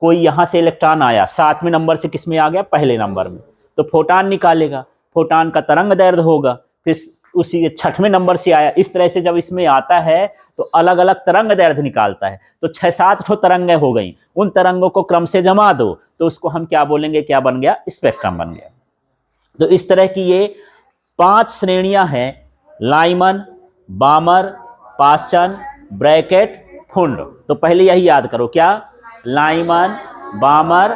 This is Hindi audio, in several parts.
कोई यहाँ से इलेक्ट्रॉन आया, 7वें नंबर से किस में आ गया, पहले नंबर में, तो फोटान निकालेगा, फोटान का तरंग दैर्ध्य होगा, फिर उसी 6वें नंबर से आया, इस तरह से जब इसमें आता है तो अलग अलग तरंग दैर्ध्य निकालता है। तो 6-7 ठो तरंगें हो गई, उन तरंगों को क्रम से जमा दो तो उसको हम क्या बोलेंगे, क्या बन गया, स्पेक्ट्रम बन गया। तो इस तरह की ये 5 श्रेणियां हैं, लाइमन, बामर, पाश्चन, ब्रैकेट, फुंड। तो पहले यही याद करो, क्या, लाइमन, बामर,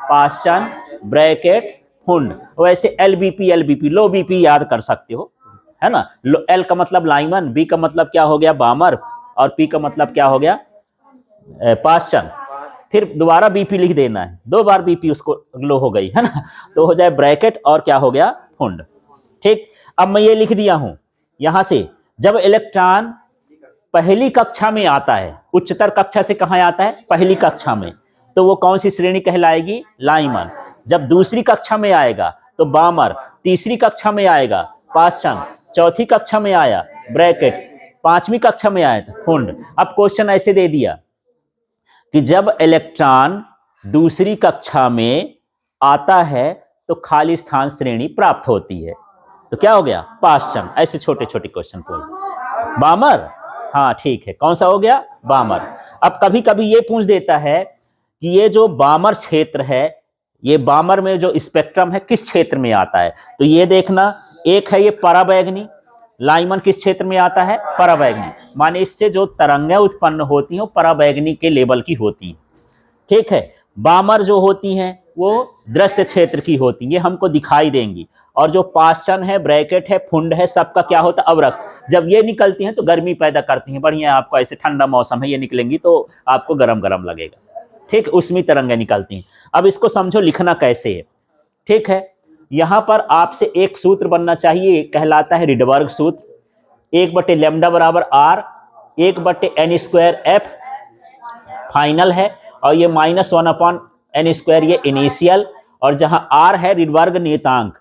पाश्चन, ब्रैकेट, फुंड। वैसे एलबीपी लो बीपी याद कर सकते हो, है ना। एल का मतलब लाइमन, बी का मतलब क्या हो गया, बामर, और पी का मतलब क्या हो गया, पाश्चन। फिर दोबारा बीपी लिख देना है, 2 बार बीपी उसको लो हो गई, है ना, तो हो जाए ब्रैकेट और क्या हो गया, फुंड। ठीक, अब मैं ये लिख दिया हूं यहां से, जब इलेक्ट्रॉन पहली कक्षा में आता है, उच्चतर कक्षा से कहां आता है, पहली कक्षा में, तो वो कौन सी श्रेणी कहलाएगी, लाइमन। जब दूसरी कक्षा में आएगा तो बामर, तीसरी कक्षा में आएगा पाश्चन, चौथी कक्षा में आया ब्रैकेट, 5वीं कक्षा में आया था फुंड। अब क्वेश्चन ऐसे दे दिया कि जब इलेक्ट्रॉन दूसरी कक्षा में आता है तो खाली स्थान श्रेणी प्राप्त होती है, तो क्या हो गया, पाश्चन। ऐसे छोटे छोटे क्वेश्चन पूछ, बामर, हाँ ठीक है, कौन सा हो गया, बामर। अब कभी कभी ये पूछ देता है कि ये जो बामर क्षेत्र है, ये बामर में जो स्पेक्ट्रम है किस क्षेत्र में आता है, तो ये देखना, एक है ये पराबैंगनी, लाइमन किस क्षेत्र में आता है, पराबैंगनी, माने इससे जो तरंगें उत्पन्न होती हैं वो पराबैंगनी के लेवल की होती हैं, ठीक है। बामर जो होती हैं वो दृश्य क्षेत्र की होती हैं, ये हमको दिखाई देंगी, और जो पाश्चन है, ब्रैकेट है, फुंड है, सबका क्या होता है, अवरक्त। जब ये निकलती हैं तो गर्मी पैदा करती हैं, बढ़िया, आपको ऐसे ठंडा मौसम है, ये निकलेंगी तो आपको गरम गरम लगेगा, ठीक, उसमें तरंगें निकलती हैं। अब इसको समझो लिखना कैसे है, ठीक है। यहां पर आपसे एक सूत्र बनना चाहिए, कहलाता है रिडबर्ग सूत्र, 1/λ बराबर r, 1/n² f फाइनल है, और ये -1/n² ये इनिशियल, और जहां r है रिडबर्ग नियतांक।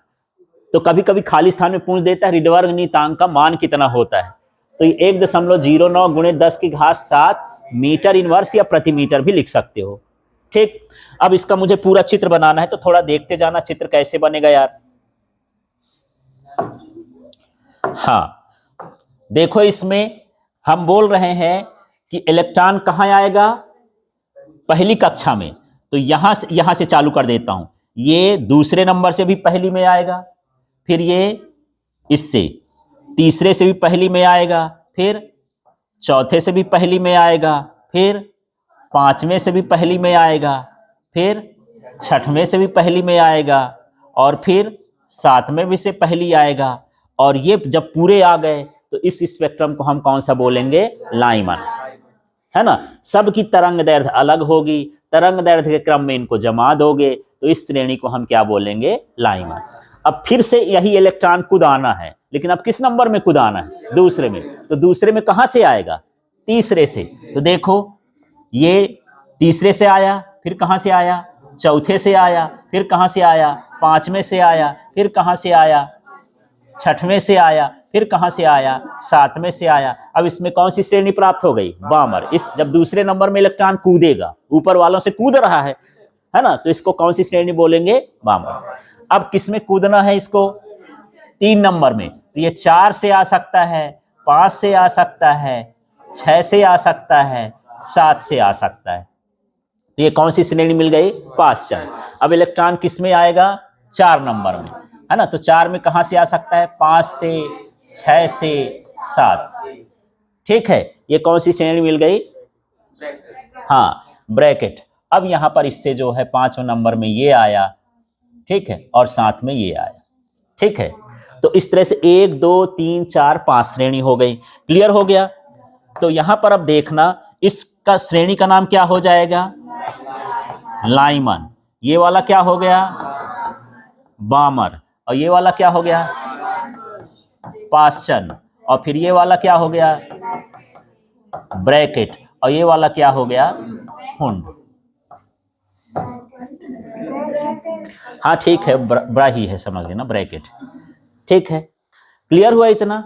तो कभी कभी खाली स्थान में पूछ देता है रिडबर्ग नियतांक का मान कितना होता है, तो ये 1.09 × 10⁷ मीटर इनवर्स या प्रति मीटर भी लिख सकते हो, ठीक। अब इसका मुझे पूरा चित्र बनाना है, तो थोड़ा देखते जाना चित्र कैसे बनेगा यार। हाँ देखो, इसमें हम बोल रहे हैं कि इलेक्ट्रॉन कहां आएगा, पहली कक्षा में, तो यहां से चालू कर देता हूं, ये दूसरे नंबर से भी पहली में आएगा, फिर ये इससे तीसरे से भी पहली में आएगा, फिर चौथे से भी पहली में आएगा, फिर 5वें से भी पहली में आएगा, फिर 6वें से भी पहली में आएगा, और फिर 7वें भी से पहली आएगा, और ये जब पूरे आ गए तो इस स्पेक्ट्रम को हम कौन सा बोलेंगे, लाइमन, है ना। सबकी तरंग दैर्ध्य अलग होगी, तरंग दैर्ध्य के क्रम में इनको जमा दोगे तो इस श्रेणी को हम क्या बोलेंगे, लाइमन। अब फिर से यही इलेक्ट्रॉन कुदाना है, लेकिन अब किस नंबर में कुदाना है, दूसरे में, तो दूसरे में कहां से आएगा, तीसरे से। तो देखो ये तीसरे से आया, फिर कहां से आया, चौथे से आया, फिर कहां से आया, 5वें से आया, फिर कहां से आया, 6वें से आया, फिर कहां से आया, 7वें से आया। अब इसमें कौन सी श्रेणी प्राप्त हो गई, बामर। इस जब दूसरे नंबर में इलेक्ट्रॉन कूदेगा, ऊपर वालों से कूद रहा है ना, तो इसको कौन सी श्रेणी बोलेंगे, बामर। अब किस में कूदना है इसको, 3 नंबर में, तो ये 4 से आ सकता है, 5 से आ सकता है, 6 से आ सकता है, 7 से आ सकता है, तो ये कौन सी श्रेणी मिल गई, पाश्चन। अब इलेक्ट्रॉन किस में आएगा, 4 नंबर में, है ना, तो 4 में कहां से आ सकता है, 5 से, 6 से, 7 से, ठीक है। ये कौन सी श्रेणी मिल गई, हाँ, ब्रैकेट। अब यहां पर इससे जो है 5वें नंबर में ये आया, ठीक है, और 7 में ये आया, ठीक है। तो इस तरह से 1 2 3 4 5 श्रेणी हो गई, क्लियर हो गया। तो यहां पर अब देखना, इसका श्रेणी का नाम क्या हो जाएगा, लाइमन। ये वाला क्या हो गया, बामर, और ये वाला क्या हो गया, पाश्चन, और फिर ये वाला क्या हो गया, ब्रैकेट, और ये वाला क्या हो गया, फुंड। हाँ ठीक है, बड़ा ही है, समझ लेना, ब्रैकेट, ठीक है। क्लियर हुआ इतना।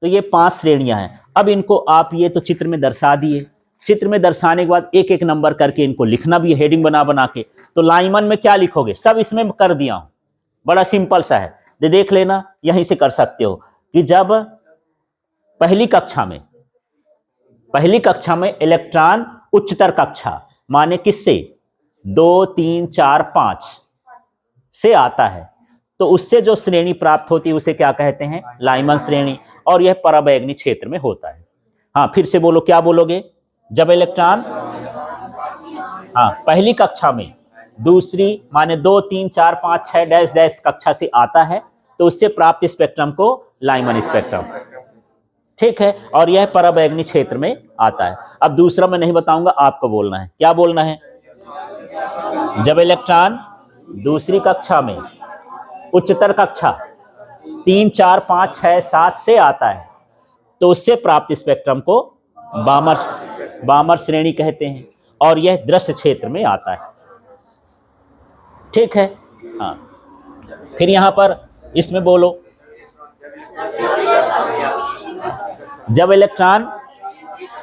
तो ये 5 श्रेणियां हैं। अब इनको आप ये तो चित्र में दर्शा दिए, चित्र में दर्शाने के बाद एक एक नंबर करके इनको लिखना भी है, हेडिंग बना बना के। तो लाइमन में क्या लिखोगे, सब इसमें कर दिया हूं, बड़ा सिंपल सा है, देख लेना, यहीं से कर सकते हो कि जब पहली कक्षा में इलेक्ट्रॉन उच्चतर कक्षा माने किससे 2, 3, 4, 5 से आता है, तो उससे जो श्रेणी प्राप्त होती है उसे क्या कहते हैं, लाइमन श्रेणी, और यह पराबैंगनी क्षेत्र में होता है। हाँ, फिर से बोलो, क्या बोलोगे, जब इलेक्ट्रॉन पहली कक्षा में दूसरी माने 2, 3, 4, 5, 6 डैश डैश कक्षा से आता है तो उससे प्राप्त स्पेक्ट्रम को लाइमन स्पेक्ट्रम, ठीक है, और यह पराबैंगनी क्षेत्र में आता है। अब दूसरा मैं नहीं बताऊंगा, आपको बोलना है, क्या बोलना है, जब इलेक्ट्रॉन दूसरी कक्षा में उच्चतर कक्षा 3, 4, 5, 6, 7 से आता है तो उससे प्राप्त स्पेक्ट्रम को बामर श्रेणी कहते हैं, और यह दृश्य क्षेत्र में आता है, ठीक है। हाँ, फिर यहां पर इसमें बोलो, जब इलेक्ट्रॉन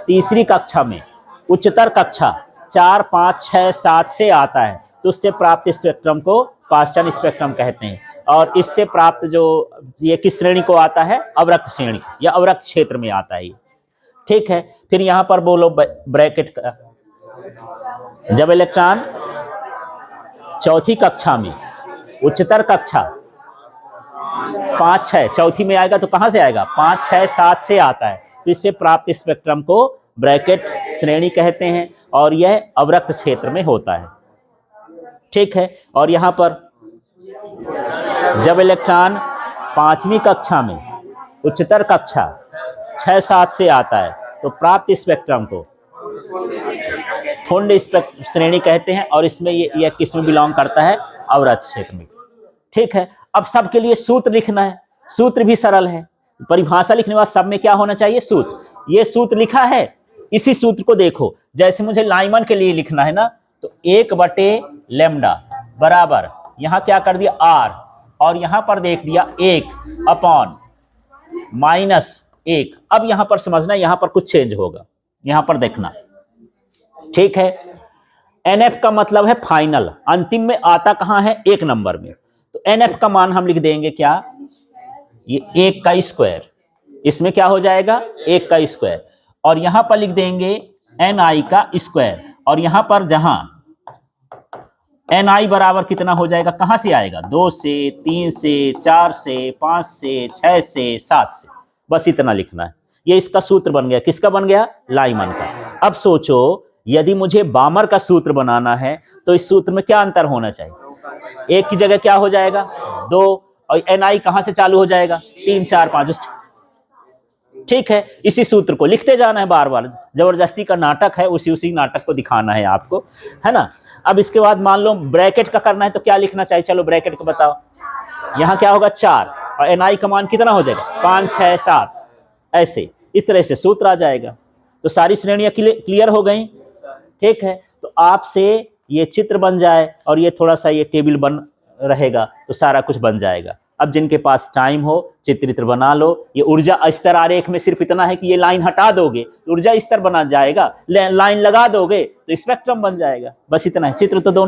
तीसरी कक्षा में उच्चतर कक्षा 4, 5, 6, 7 से आता है तो उससे प्राप्त स्पेक्ट्रम को पाश्चन स्पेक्ट्रम कहते हैं, और इससे प्राप्त जो ये किस श्रेणी को आता है, अवरक्त श्रेणी या अवरक्त क्षेत्र में आता है, ठीक है। फिर यहां पर बोलो ब्रैकेट का, जब इलेक्ट्रॉन चौथी कक्षा में उच्चतर कक्षा 5, 6 चौथी में आएगा तो कहां से आएगा, 5, 6, 7 से आता है तो इससे प्राप्त स्पेक्ट्रम को ब्रैकेट श्रेणी कहते हैं, और यह अवरक्त क्षेत्र में होता है, ठीक है। और यहां पर जब इलेक्ट्रॉन पांचवी कक्षा में उच्चतर कक्षा 6, 7 से आता है तो प्राप्त स्पेक्ट्रम को ठुंड श्रेणी कहते हैं, और इसमें ये किस में बिलोंग करता है, अवरक्त क्षेत्र में, ठीक है। अब सबके लिए सूत्र लिखना है, सूत्र भी सरल है, परिभाषा लिखने के बाद सब में क्या होना चाहिए, सूत्र। ये सूत्र लिखा है, इसी सूत्र को देखो, जैसे मुझे लाइमन के लिए लिखना है ना, तो 1/λ बराबर यहां क्या कर दिया r, और यहां पर देख दिया 1/-1। अब यहां पर समझना, यहां पर कुछ चेंज होगा, यहां पर देखना, ठीक है। NF का मतलब है फाइनल, अंतिम में आता कहां है, 1 नंबर में, तो NF का मान हम लिख देंगे क्या, ये 1 का स्क्वायर, इसमें क्या हो जाएगा 1 का स्क्वायर, और यहां पर लिख देंगे NI का स्क्वायर, और यहां पर जहां NI बराबर कितना हो जाएगा, कहां से आएगा, 2 से, 3 से, 4 से, 5 से, 6 से, 7 से, बस इतना लिखना है। ये इसका सूत्र बन गया, किसका बन गया, लाइमन का। अब सोचो यदि मुझे बामर का सूत्र बनाना है तो इस सूत्र में क्या अंतर होना चाहिए, 1 की जगह क्या हो जाएगा 2, और NI कहां से चालू हो जाएगा, 3, 4, 5, ठीक है। इसी सूत्र को लिखते जाना है बार बार, जबरदस्ती का नाटक है, उसी नाटक को दिखाना है आपको, है ना। अब इसके बाद मान लो ब्रैकेट का करना है तो क्या लिखना चाहिए, चलो ब्रैकेट को बताओ, यहां क्या होगा 4, और NI का मान कितना हो जाएगा 5, 6, 7, ऐसे इस तरह से सूत्र आ जाएगा। तो सारी श्रेणियां क्लियर हो गई, ठीक है। तो आपसे ये चित्र बन जाए और ये थोड़ा सा ये टेबल बन रहेगा तो सारा कुछ बन जाएगा। अब जिनके पास टाइम हो चित्र बना लो। ये ऊर्जा स्तर आरेख में सिर्फ इतना है कि ये लाइन हटा दोगे ऊर्जा स्तर बना जाएगा, लाइन लगा दोगे तो स्पेक्ट्रम बन जाएगा, बस इतना है। चित्र तो दोनों